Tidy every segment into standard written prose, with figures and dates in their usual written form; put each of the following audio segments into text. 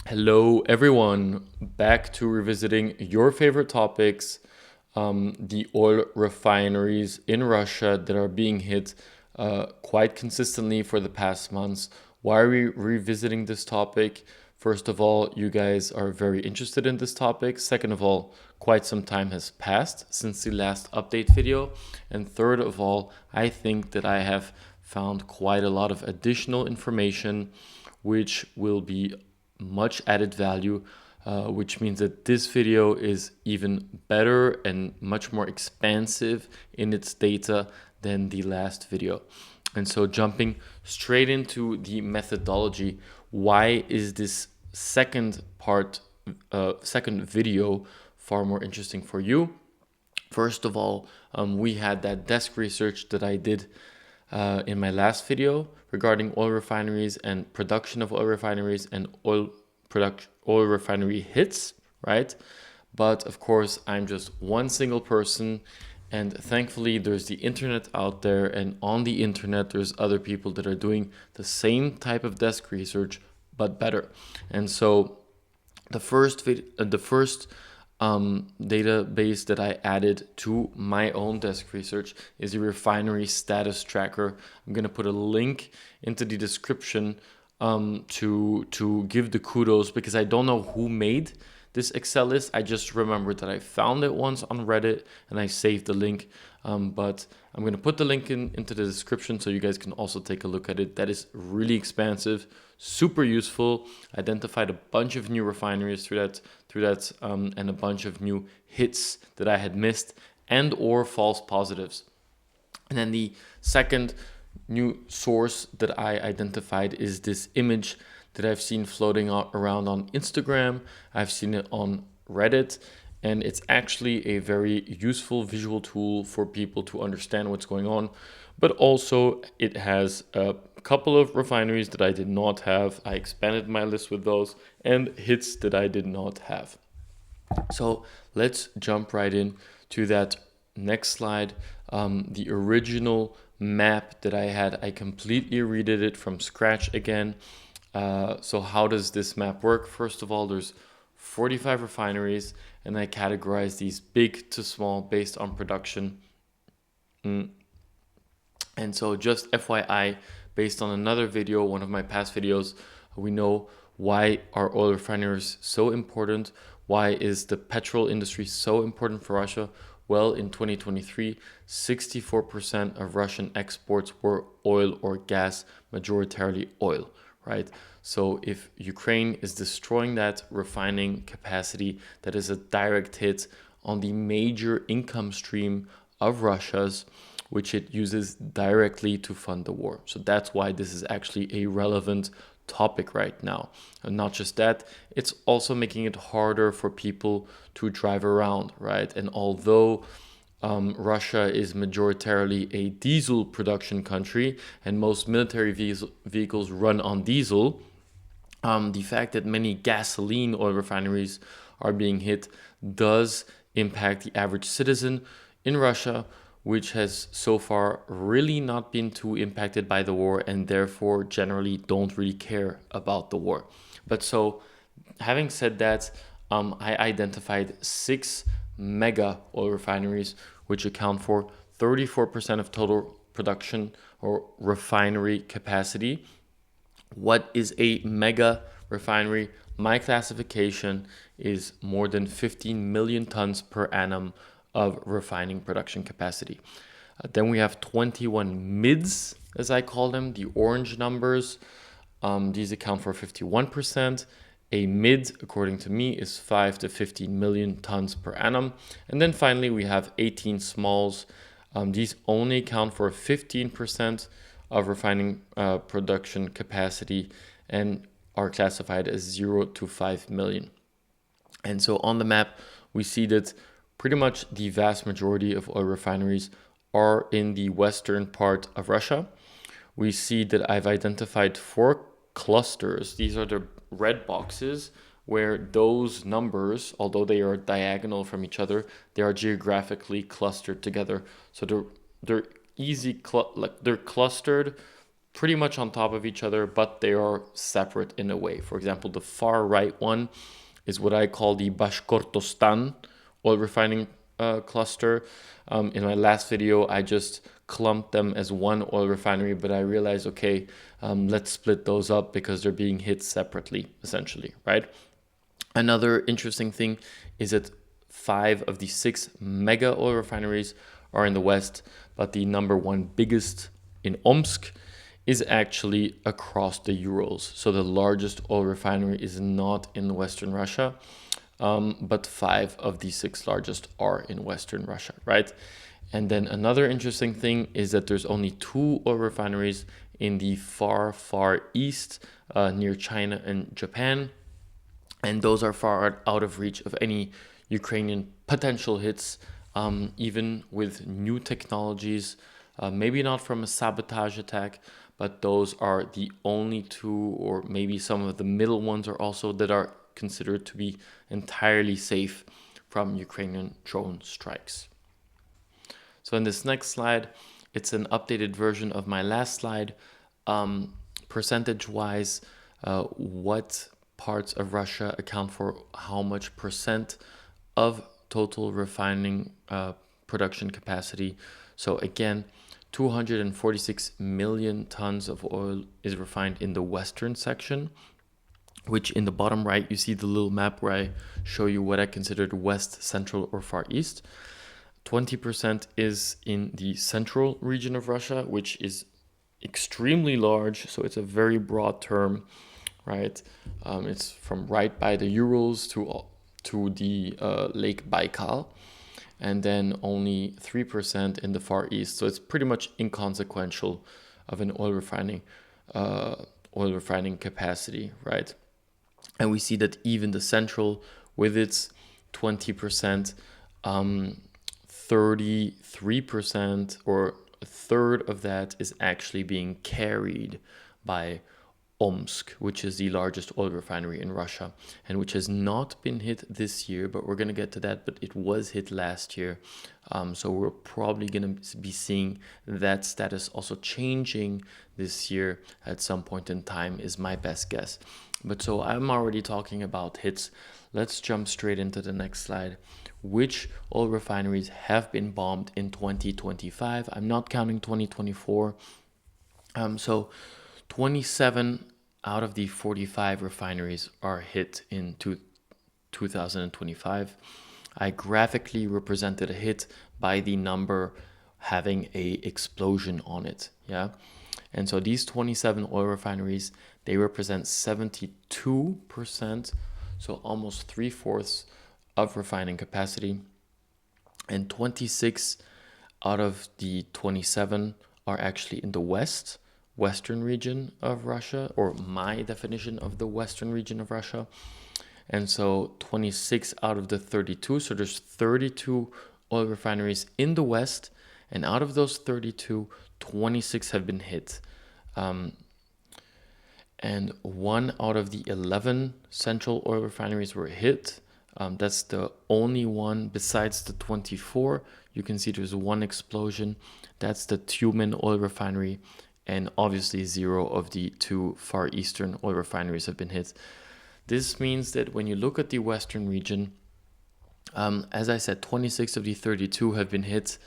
Hello, everyone. Back to revisiting your favorite topics, the oil refineries in Russia that are being hit quite consistently for the past months. Why are we revisiting this topic? First of all, you guys are very interested in this topic. Second of all, quite some time has passed since the last update video. And third of all, I think that I have found quite a lot of additional information which will be much added value, which means that this video is even better and much more expansive in its data than the last video. And so jumping straight into the methodology, why is this second video far more interesting for you? First of all, we had that desk research that I did in my last video regarding oil refineries and production of oil refineries and oil refinery hits, right? But of course, I'm just one single person, and thankfully there's the internet out there, and on the internet there's other people that are doing the same type of desk research but better. And so the first database that I added to my own desk research is a refinery status tracker. I'm going to put a link into the description to give the kudos, because I don't know who made this Excel list. I just remembered that I found it once on Reddit and I saved the link. But I'm going to put the link into the description so you guys can also take a look at it. That is really expansive, super useful. Identified a bunch of new refineries through that, and a bunch of new hits that I had missed and or false positives. And then the second new source that I identified is this image that I've seen floating around on Instagram. I've seen it on Reddit, and it's actually a very useful visual tool for people to understand what's going on. But also it has a couple of refineries that I did not have. I expanded my list with those, and hits that I did not have. So let's jump right in to that next slide. The original map that I had, I completely redid it from scratch again. So how does this map work? First of all, there's 45 refineries, and I categorize these big to small based on production. And so just FYI, based on another video, one of my past videos, we know why are oil refineries so important? Why is the petrol industry so important for Russia? Well, in 2023, 64% of Russian exports were oil or gas, majoritarily oil, right? So if Ukraine is destroying that refining capacity, that is a direct hit on the major income stream of Russia's, which it uses directly to fund the war. So that's why this is actually a relevant topic right now. And not just that, it's also making it harder for people to drive around, right? And although Russia is majoritarily a diesel production country and most military vehicles run on diesel, the fact that many gasoline oil refineries are being hit does impact the average citizen in Russia, which has so far really not been too impacted by the war and therefore generally don't really care about the war. But so, having said that, I identified 6 mega oil refineries, which account for 34% of total production or refinery capacity. What is a mega refinery? My classification is more than 15 million tons per annum of refining production capacity. Then we have 21 mids, as I call them, the orange numbers. These account for 51%. A mid, according to me, is 5 to 15 million tons per annum. And then finally, we have 18 smalls. These only account for 15% of refining production capacity and are classified as 0 to 5 million. And so on the map, we see that pretty much the vast majority of oil refineries are in the western part of Russia. We see that I've identified 4 clusters. These are the red boxes where those numbers, although they are diagonal from each other, they are geographically clustered together. So they're easy, they're clustered pretty much on top of each other, but they are separate in a way. For example, the far right one is what I call the Bashkortostan oil refining cluster. In my last video, I just clumped them as one oil refinery, but I realized, okay, let's split those up because they're being hit separately, essentially, right? Another interesting thing is that 5 of the 6 mega oil refineries are in the west, but the number one biggest in Omsk is actually across the Urals. So the largest oil refinery is not in Western Russia, but 5 of the 6 largest are in Western Russia, right? And then another interesting thing is that there's only 2 oil refineries in the far, far east near China and Japan. And those are far out of reach of any Ukrainian potential hits, even with new technologies, maybe not from a sabotage attack, but those are the only 2, or maybe some of the middle ones are also that are considered to be entirely safe from Ukrainian drone strikes. So in this next slide, it's an updated version of my last slide. Percentage-wise, what parts of Russia account for how much percent of total refining production capacity. So again, 246 million tons of oil is refined in the western section, which in the bottom right, you see the little map where I show you what I considered west, central, or far east. 20% is in the central region of Russia, which is extremely large. So it's a very broad term, right? It's from right by the Urals to the Lake Baikal, and then only 3% in the far east. So it's pretty much inconsequential of an oil refining capacity, right? And we see that even the central, with its 20%, 33% or a third of that is actually being carried by Omsk, which is the largest oil refinery in Russia, and which has not been hit this year, but we're going to get to that, but it was hit last year. So we're probably going to be seeing that status also changing this year at some point in time, is my best guess. But so I'm already talking about hits. Let's jump straight into the next slide. Which oil refineries have been bombed in 2025? I'm not counting 2024. So 27 out of the 45 refineries are hit in 2025. I graphically represented a hit by the number having a explosion on it, yeah? And so these 27 oil refineries, they represent 72%, so almost 3/4 of refining capacity. And 26 out of the 27 are actually in the western region of Russia, or my definition of the western region of Russia. And so 26 out of the 32, so there's 32 oil refineries in the west, and out of those 32, 26 have been hit. And 1 out of the 11 central oil refineries were hit. That's the only one besides the 24. You can see there's 1 explosion. That's the Tyumen oil refinery. And obviously 0 of the 2 far eastern oil refineries have been hit. This means that when you look at the western region, as I said, 26 of the 32 have been hit.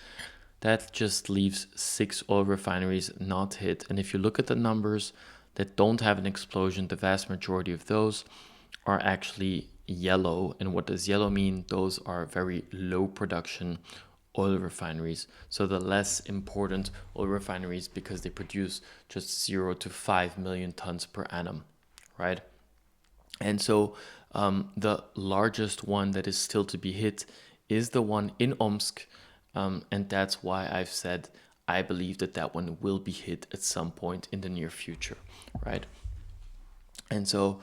That just leaves 6 oil refineries not hit. And if you look at the numbers that don't have an explosion, the vast majority of those are actually yellow. And what does yellow mean? Those are very low production oil refineries. So the less important oil refineries, because they produce just 0 to 5 million tons per annum, right? And so the largest one that is still to be hit is the one in Omsk. And that's why I've said I believe that that one will be hit at some point in the near future, right? And so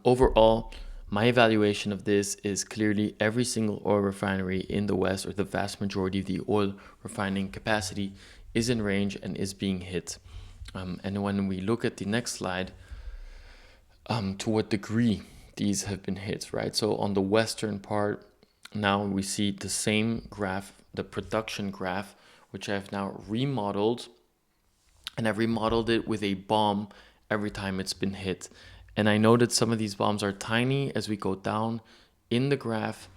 overall, my evaluation of this is clearly every single oil refinery in the West, or the vast majority of the oil refining capacity, is in range and is being hit. And when we look at the next slide, to what degree these have been hit, right? So on the western part, now we see the same graph, the production graph, which I've now remodeled and I've remodeled it with a bomb every time it's been hit. And I know that some of these bombs are tiny as we go down in the graph,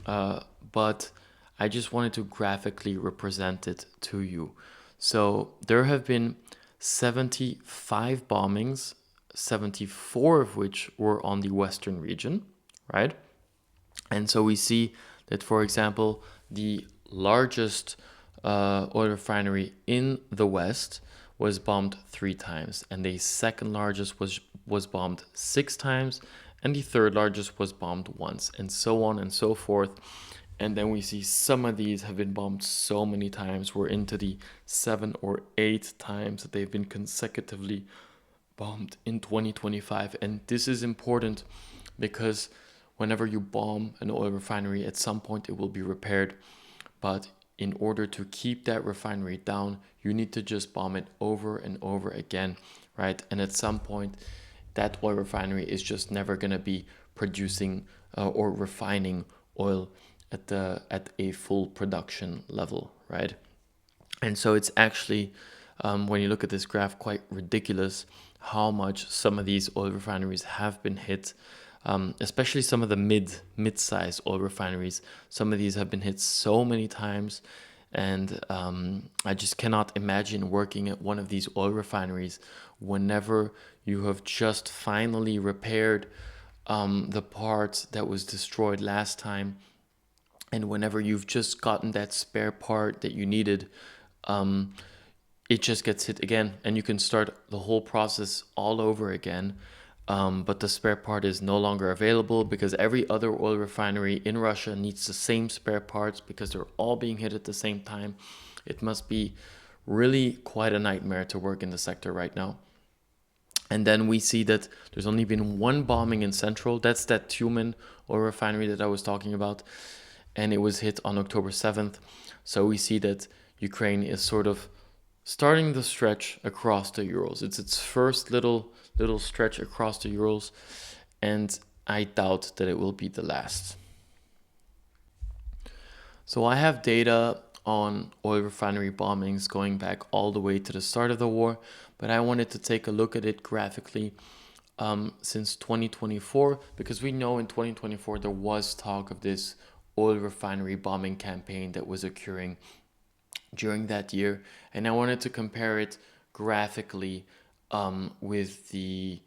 but I just wanted to graphically represent it to you. So there have been 75 bombings, 74 of which were on the western region, right? And so we see that, for example, the largest oil refinery in the West was bombed 3 times, and the second largest was bombed 6 times, and the third largest was bombed once, and so on and so forth. And then we see some of these have been bombed so many times. We're into the 7 or 8 times that they've been consecutively bombed in 2025. And this is important because whenever you bomb an oil refinery, at some point it will be repaired. But in order to keep that refinery down, you need to just bomb it over and over again, right? And at some point, that oil refinery is just never going to be producing or refining oil at a full production level, right? And so it's actually, when you look at this graph, quite ridiculous how much some of these oil refineries have been hit, especially some of the mid-sized oil refineries. Some of these have been hit so many times, and I just cannot imagine working at one of these oil refineries whenever you have just finally repaired the part that was destroyed last time, and whenever you've just gotten that spare part that you needed, it just gets hit again, and you can start the whole process all over again. But the spare part is no longer available because every other oil refinery in Russia needs the same spare parts because they're all being hit at the same time. It must be really quite a nightmare to work in the sector right now. And then we see that there's only been one bombing in Central. That's that Tyumen oil refinery that I was talking about. And it was hit on October 7th. So we see that Ukraine is sort of starting the stretch across the Urals. It's its first little stretch across the Urals, and I doubt that it will be the last. So I have data on oil refinery bombings going back all the way to the start of the war, but I wanted to take a look at it graphically since 2024, because we know in 2024 there was talk of this oil refinery bombing campaign that was occurring during that year, and I wanted to compare it graphically with the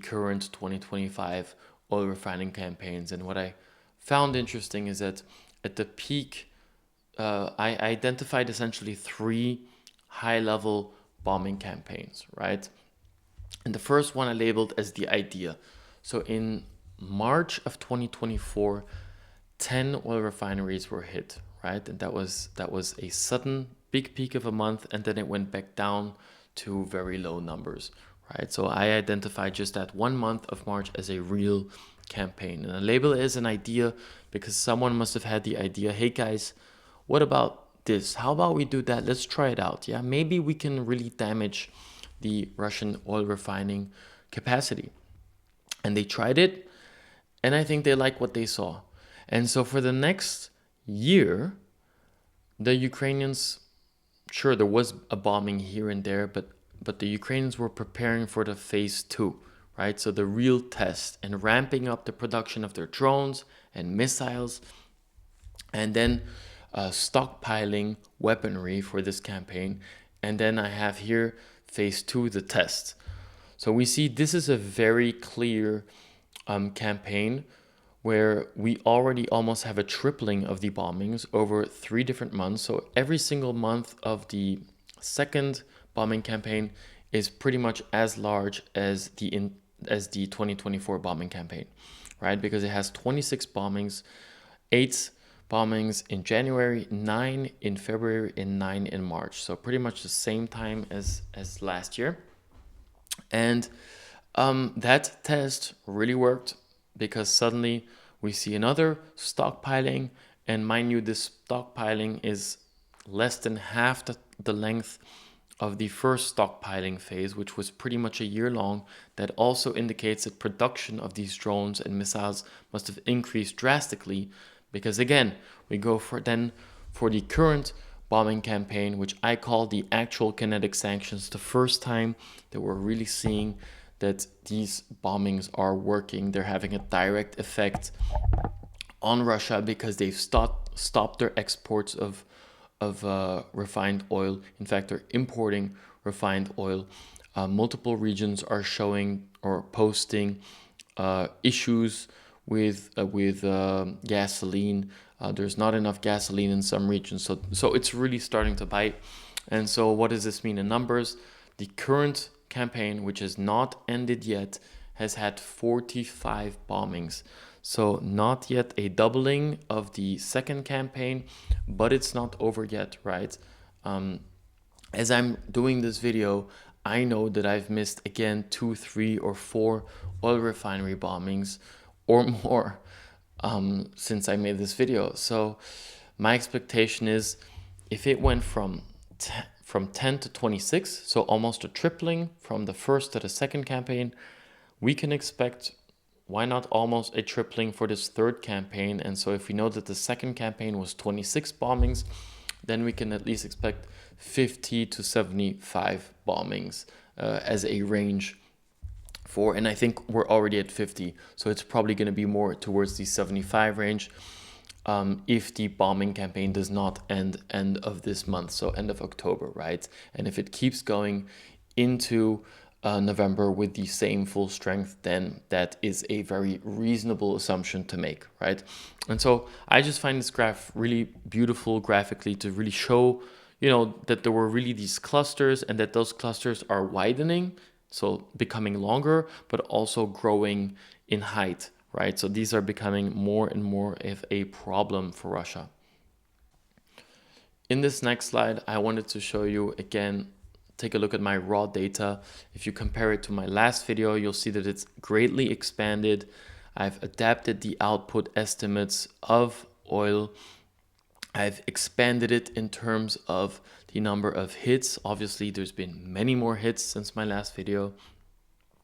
current 2025 oil refining campaigns. And what I found interesting is that at the peak, I identified essentially 3 high-level bombing campaigns, right? And the first one I labeled as the idea. So in March of 2024, 10 oil refineries were hit, right? And that was a sudden big peak of a month, and then it went back down to very low numbers, right? So I identified just that 1 month of March as a real campaign. And the label is an idea because someone must have had the idea, hey guys, what about this? How about we do that? Let's try it out. Yeah, maybe we can really damage the Russian oil refining capacity. And they tried it, and I think they liked what they saw. And so for the next year, the Ukrainians, sure, there was a bombing here and there, but the Ukrainians were preparing for the phase 2, right? So the real test, and ramping up the production of their drones and missiles, and then stockpiling weaponry for this campaign. And then I have here phase 2, the test. So we see this is a very clear campaign where we already almost have a tripling of the bombings over 3 different months. So every single month of the second bombing campaign is pretty much as large as the 2024 bombing campaign, right? Because it has 26 bombings, 8 bombings in January, 9 in February, and 9 in March. So pretty much the same time as last year. And that test really worked, because suddenly we see another stockpiling, and mind you, this stockpiling is less than half the length of the first stockpiling phase, which was pretty much a year long. That also indicates that production of these drones and missiles must have increased drastically, because again, we go for the current bombing campaign, which I call the actual kinetic sanctions, the first time that we're really seeing that these bombings are working. They're having a direct effect on Russia because they've stopped their exports of refined oil. In fact, they're importing refined oil. Multiple regions are showing or posting issues with gasoline. There's not enough gasoline in some regions, so it's really starting to bite. And so, what does this mean in numbers? The current campaign, which has not ended yet, has had 45 bombings. So not yet a doubling of the second campaign, but it's not over yet, right? As I'm doing this video, I know that I've missed again 2, 3, or 4 oil refinery bombings or more since I made this video. So my expectation is if it went from 10 to 26, so almost a tripling from the first to the second campaign, we can expect, why not almost a tripling for this third campaign? And so if we know that the second campaign was 26 bombings, then we can at least expect 50 to 75 bombings as a range for, and I think we're already at 50, so it's probably going to be more towards the 75 range if the bombing campaign does not end of this month, so end of October, right? And if it keeps going into November with the same full strength, then that is a very reasonable assumption to make, right? And so I just find this graph really beautiful graphically to really show, that there were really these clusters and that those clusters are widening, so becoming longer, but also growing in height, right? So these are becoming more and more of a problem for Russia. In this next slide, I wanted to show you again, take a look at my raw data. If you compare it to my last video, you'll see that it's greatly expanded. I've adapted the output estimates of oil. I've expanded it in terms of the number of hits. Obviously, there's been many more hits since my last video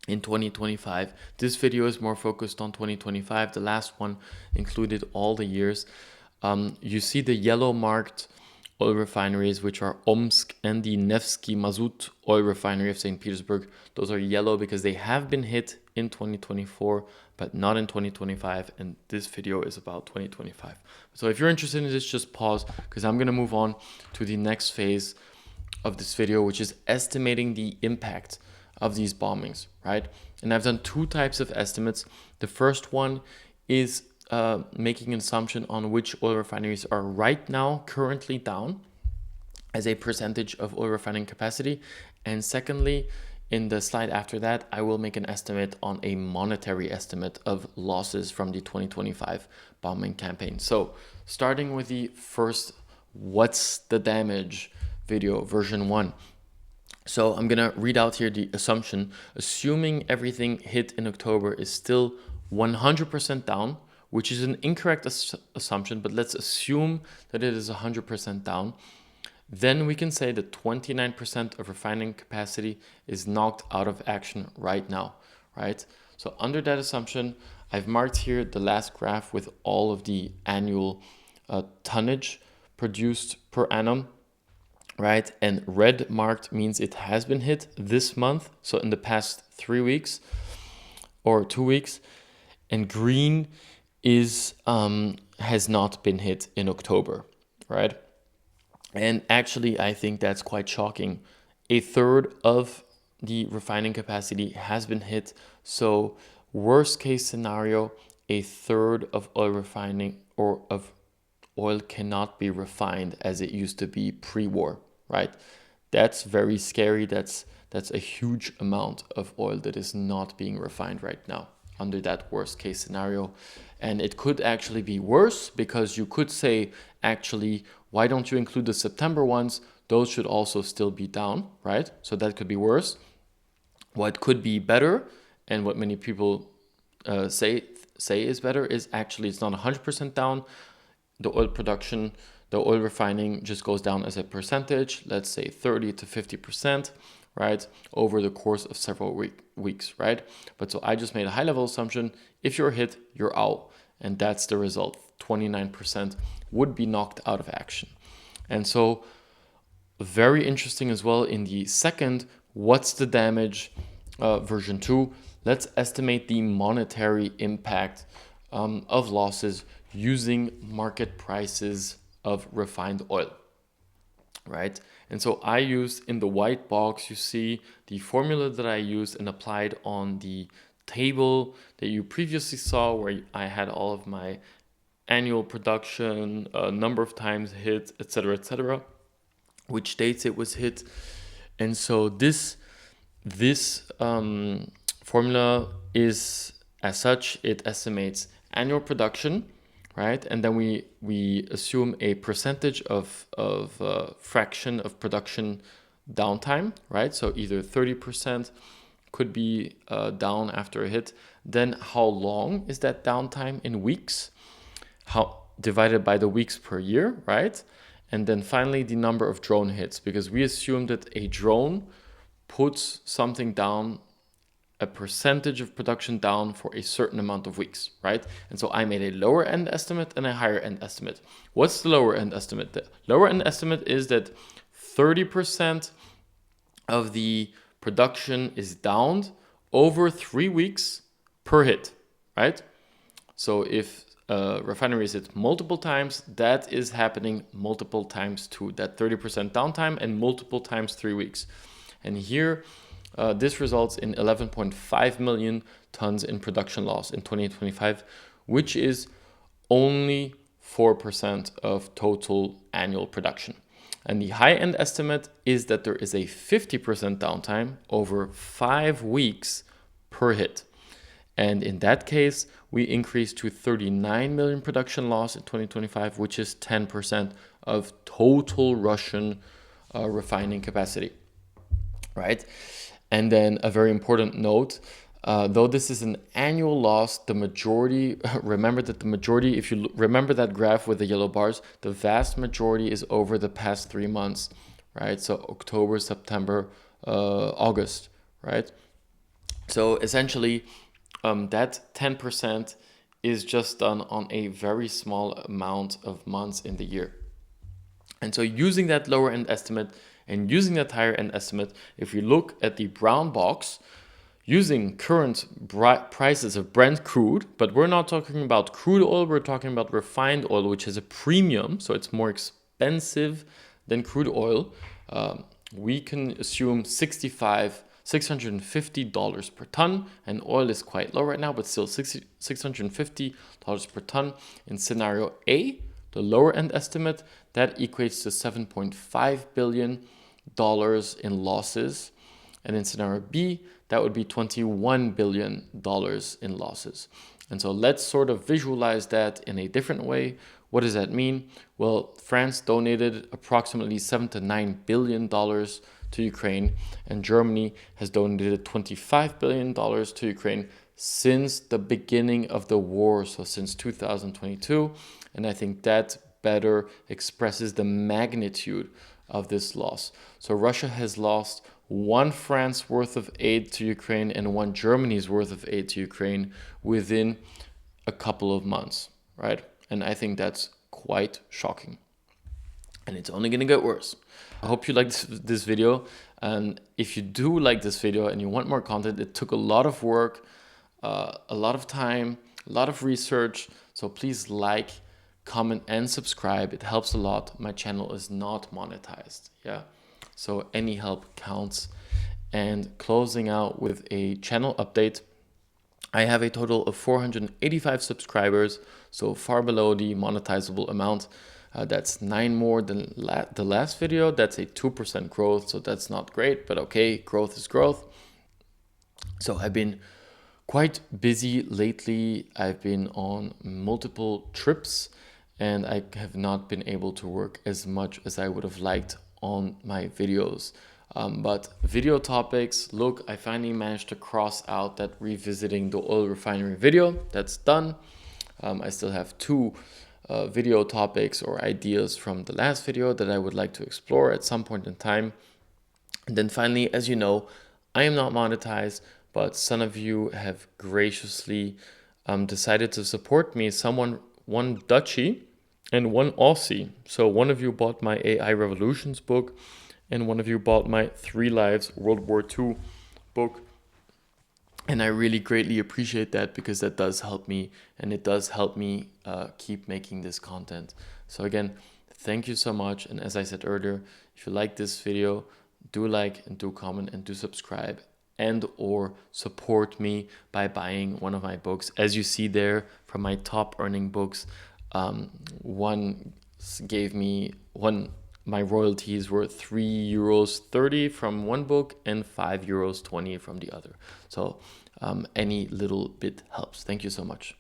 in 2025. This video is more focused on 2025. The last one included all the years. You see the yellow marked oil refineries, which are Omsk and the Nevsky Mazut oil refinery of St. Petersburg. Those are yellow because they have been hit in 2024, but not in 2025. And this video is about 2025. So if you're interested in this, just pause because I'm going to move on to the next phase of this video, which is estimating the impact of these bombings, right? And I've done 2 types of estimates. The first one is making an assumption on which oil refineries are right now currently down as a percentage of oil refining capacity. And secondly, in the slide after that, I will make an estimate on a monetary estimate of losses from the 2025 bombing campaign. So starting with the first, what's the damage video, version 1. So I'm going to read out here the assumption. Assuming everything hit in October is still 100% down, which is an incorrect assumption, but let's assume that it is 100% down. Then we can say that 29% of refining capacity is knocked out of action right now, right? So under that assumption, I've marked here the last graph with all of the annual tonnage produced per annum, right? And red marked means it has been hit this month, so in the past 3 weeks or 2 weeks, and green is has not been hit in October, right? And actually, I think that's quite shocking. A third of the refining capacity has been hit. So worst case scenario, a third of oil refining or of oil cannot be refined as it used to be pre-war, right? That's very scary. That's a huge amount of oil that is not being refined right now under that worst case scenario. And it could actually be worse because you could say, actually, why don't you include the September ones? Those should also still be down, right? So that could be worse. What could be better, and what many people say is better, is actually it's not 100% down. The oil production, the oil refining just goes down as a percentage, let's say 30 to 50%, right, over the course of several weeks, right? But so I just made a high level assumption. If you're hit, you're out. And that's the result. 29% would be knocked out of action. And so very interesting as well in the second, what's the damage, version 2, let's estimate the monetary impact of losses using market prices of refined oil, right? And so I used, in the white box, you see the formula that I used and applied on the table that you previously saw, where I had all of my annual production, number of times hit, etc., which dates it was hit. And so this formula is, as such, it estimates annual production, right? And then we assume a percentage of fraction of production downtime, right? So either 30% could be down after a hit. Then how long is that downtime in weeks? How divided by the weeks per year, right? And then finally the number of drone hits, because we assume that a drone puts something down, a percentage of production down for a certain amount of weeks, right? And so I made a lower end estimate and a higher end estimate. What's the lower end estimate? The lower end estimate is that 30% of the production is downed over 3 weeks per hit, right? So if refinery is hit multiple times, that is happening multiple times too, that 30% downtime, and multiple times 3 weeks. And here, this results in 11.5 million tons in production loss in 2025, which is only 4% of total annual production. And the high-end estimate is that there is a 50% downtime over 5 weeks per hit. And in that case, we increase to 39 million production loss in 2025, which is 10% of total Russian refining capacity, right? And then a very important note, though this is an annual loss, the majority, remember that the majority, if you remember that graph with the yellow bars, the vast majority is over the past 3 months, right? So October, September, August, right? So essentially, that 10% is just done on a very small amount of months in the year. And so using that lower end estimate and using that higher end estimate, if we look at the brown box, using current prices of Brent crude, but we're not talking about crude oil, we're talking about refined oil, which has a premium, so it's more expensive than crude oil. We can assume $650 per ton, and oil is quite low right now, but still $650 per ton. In scenario A, the lower end estimate, that equates to $7.5 billion in losses. And in scenario B, that would be $21 billion in losses. And so let's sort of visualize that in a different way. What does that mean? Well, France donated approximately $7 to $9 billion to Ukraine, and Germany has donated $25 billion to Ukraine since the beginning of the war, so since 2022. And I think that better expresses the magnitude of this loss. So Russia has lost one France worth of aid to Ukraine and one Germany's worth of aid to Ukraine within a couple of months, right? And I think that's quite shocking. And it's only going to get worse. I hope you liked this video. And if you do like this video and you want more content, it took a lot of work, a lot of time, a lot of research. So please like, comment, and subscribe. It helps a lot. My channel is not monetized. Yeah. So any help counts. And closing out with a channel update, I have a total of 485 subscribers, so far below the monetizable amount. That's 9 more than the last video. That's a 2% growth, so that's not great, but okay, growth is growth. So I've been quite busy lately. I've been on multiple trips, and I have not been able to work as much as I would have liked on my videos. But video topics, look, I finally managed to cross out that revisiting the oil refinery video. That's done. I still have 2 video topics or ideas from the last video that I would like to explore at some point in time. And then finally, as you know, I am not monetized, but some of you have graciously decided to support me. One Dutchie and one Aussie. So one of you bought my AI Revolutions book, and one of you bought my 3 Lives World War II book. And I really greatly appreciate that, because that does help me, and it does help me keep making this content. So again, thank you so much. And as I said earlier, if you like this video, do like and do comment and do subscribe, and or support me by buying one of my books. As you see there, from my top earning books, one gave me my royalties were €3.30 from one book and €5.20 from the other. So any little bit helps. Thank you so much.